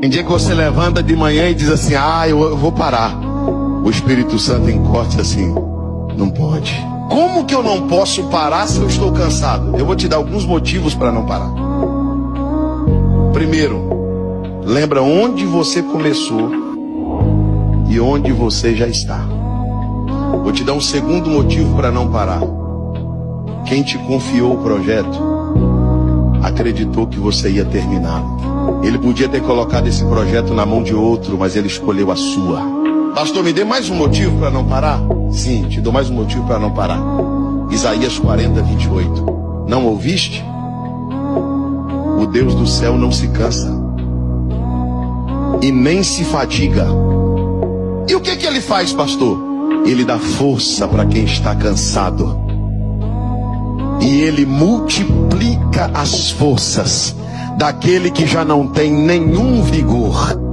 Tem dia que você levanta de manhã e diz assim: eu vou parar. O Espírito Santo encorte assim: não pode. Como que eu não posso parar se eu estou cansado? Eu vou te dar alguns motivos para não parar. Primeiro, lembra onde você começou e onde você já está. Vou te dar um segundo motivo para não parar. Quem te confiou o projeto acreditou que você ia terminá-lo. Ele podia ter colocado esse projeto na mão de outro, mas ele escolheu a sua. Pastor, me dê mais um motivo para não parar? Sim, te dou mais um motivo para não parar. Isaías 40, 28. Não ouviste? O Deus do céu não se cansa e nem se fadiga. E o que ele faz, pastor? Ele dá força para quem está cansado. E ele multiplica as forças daquele que já não tem nenhum vigor.